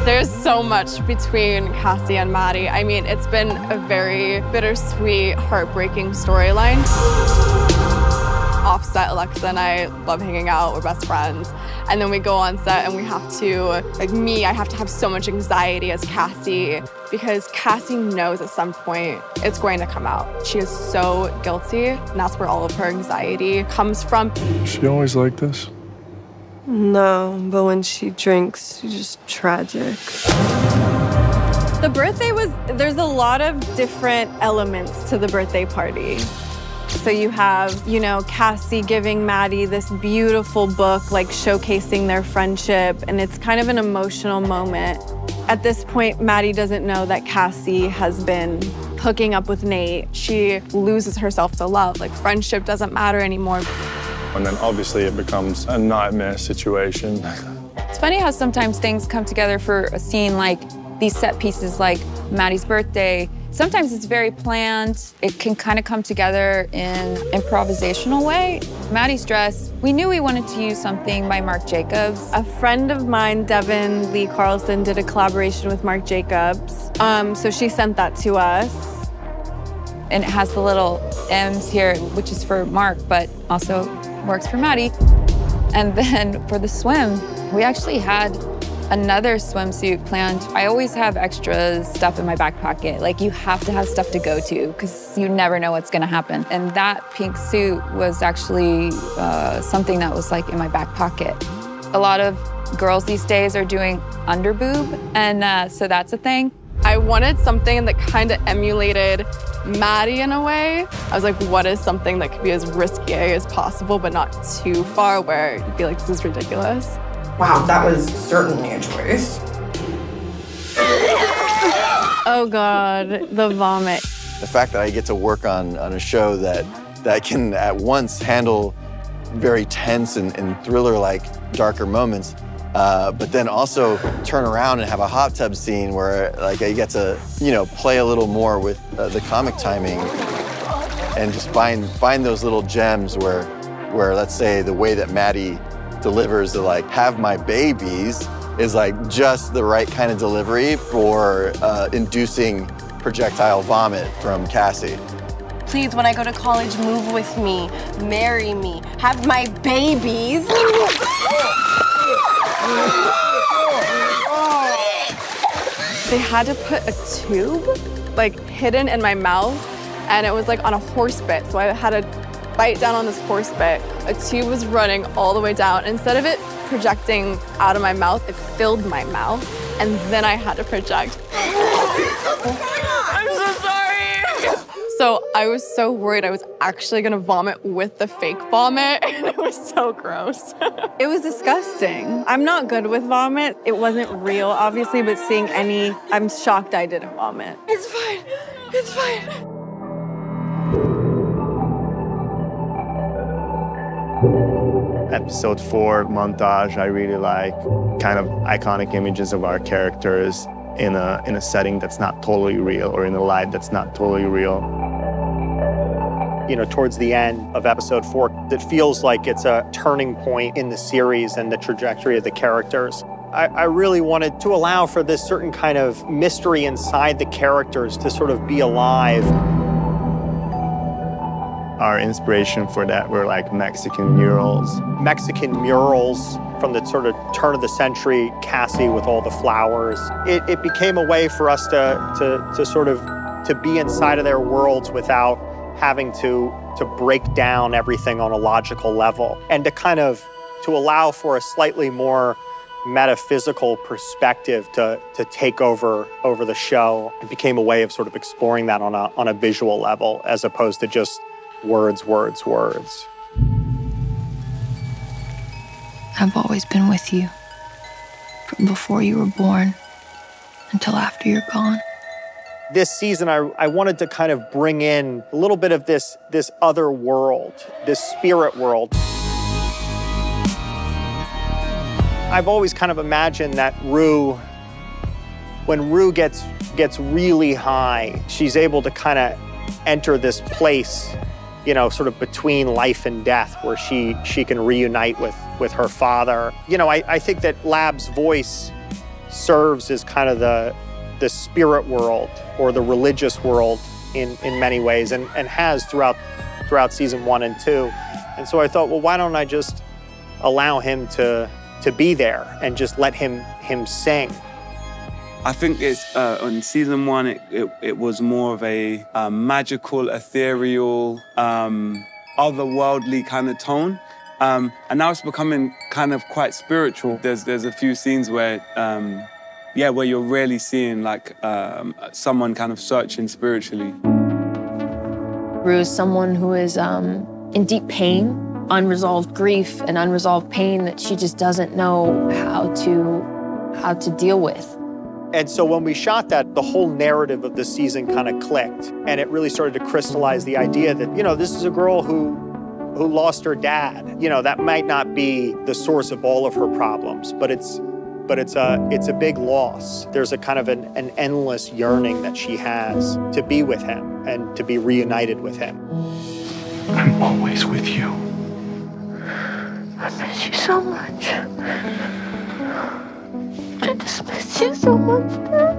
There's so much between Cassie and Maddie. I mean, it's been a very bittersweet, heartbreaking storyline. Off-set, Alexa and I love hanging out, we're best friends. And then we go on set and we have to, like me, I have to have so much anxiety as Cassie because Cassie knows at some point it's going to come out. She is so guilty, and that's where all of her anxiety comes from. She always like this? No, but when she drinks, she's just tragic. The birthday there's a lot of different elements to the birthday party. So you have, you know, Cassie giving Maddie this beautiful book, like showcasing their friendship, and it's kind of an emotional moment. At this point, Maddie doesn't know that Cassie has been hooking up with Nate. She loses herself to love, like friendship doesn't matter anymore. And then obviously it becomes a nightmare situation. It's funny how sometimes things come together for a scene like these set pieces like Maddie's birthday. Sometimes it's very planned. It can kind of come together in improvisational way. Maddie's dress, we knew we wanted to use something by Marc Jacobs. A friend of mine, Devin Lee Carlson, did a collaboration with Marc Jacobs. So she sent that to us. And it has the little M's here, which is for Marc, but also works for Maddie. And then for the swim, we actually had another swimsuit planned. I always have extra stuff in my back pocket. Like, you have to have stuff to go to because you never know what's gonna happen. And that pink suit was actually something that was like in my back pocket. A lot of girls these days are doing under boob, and so that's a thing. I wanted something that kind of emulated Maddie in a way. I was like, what is something that could be as risque as possible, but not too far where you'd be like, this is ridiculous. Wow, that was certainly a choice. Oh God, the vomit. The fact that I get to work on a show that can at once handle very tense and thriller-like darker moments, but then also turn around and have a hot tub scene where like I get to, you know, play a little more with the comic timing and just find those little gems where let's say the way that Maddie delivers the like have my babies is like just the right kind of delivery for inducing projectile vomit from Cassie. Please, when I go to college, move with me, marry me, have my babies. They had to put a tube like hidden in my mouth, and it was like on a horse bit, so I had to bite down on this horse bit. A tube was running all the way down. Instead of it projecting out of my mouth, it filled my mouth, and then I had to project. I'm so sorry. So I was so worried I was actually gonna vomit with the fake vomit, and it was so gross. It was disgusting. I'm not good with vomit. It wasn't real, obviously, but seeing any, I'm shocked I didn't vomit. It's fine, it's fine. Episode 4 montage, I really like kind of iconic images of our characters in a setting that's not totally real or in a light that's not totally real. You know, towards the end of episode 4, it feels like it's a turning point in the series and the trajectory of the characters. I really wanted to allow for this certain kind of mystery inside the characters to sort of be alive. Our inspiration for that were like Mexican murals. Mexican murals from the sort of turn of the century, Cassie with all the flowers. It became a way for us to sort of to be inside of their worlds without having to break down everything on a logical level, and to kind of to allow for a slightly more metaphysical perspective to take over the show. It became a way of sort of exploring that on a visual level as opposed to just words, words, words. I've always been with you, from before you were born until after you're gone. This season, I wanted to kind of bring in a little bit of this other world, this spirit world. I've always kind of imagined that Rue, when Rue gets really high, she's able to kind of enter this place, you know, sort of between life and death, where she can reunite with her father. You know, I think that Lab's voice serves as kind of the spirit world or the religious world in many ways, and has throughout season 1 and 2. And so I thought, well, why don't I just allow him to be there and just let him sing? I think it's on season 1, it was more of a magical, ethereal, otherworldly kind of tone. And now it's becoming kind of quite spiritual. There's a few scenes where, where you're really seeing like someone kind of searching spiritually. Rue is someone who is in deep pain, unresolved grief and unresolved pain that she just doesn't know how to deal with. And so when we shot that, the whole narrative of the season kind of clicked, and it really started to crystallize the idea that, you know, this is a girl who lost her dad. You know, that might not be the source of all of her problems, but it's a big loss. There's a kind of an endless yearning that she has to be with him and to be reunited with him. I'm always with you. I miss you so much. I just miss you so much, Dad.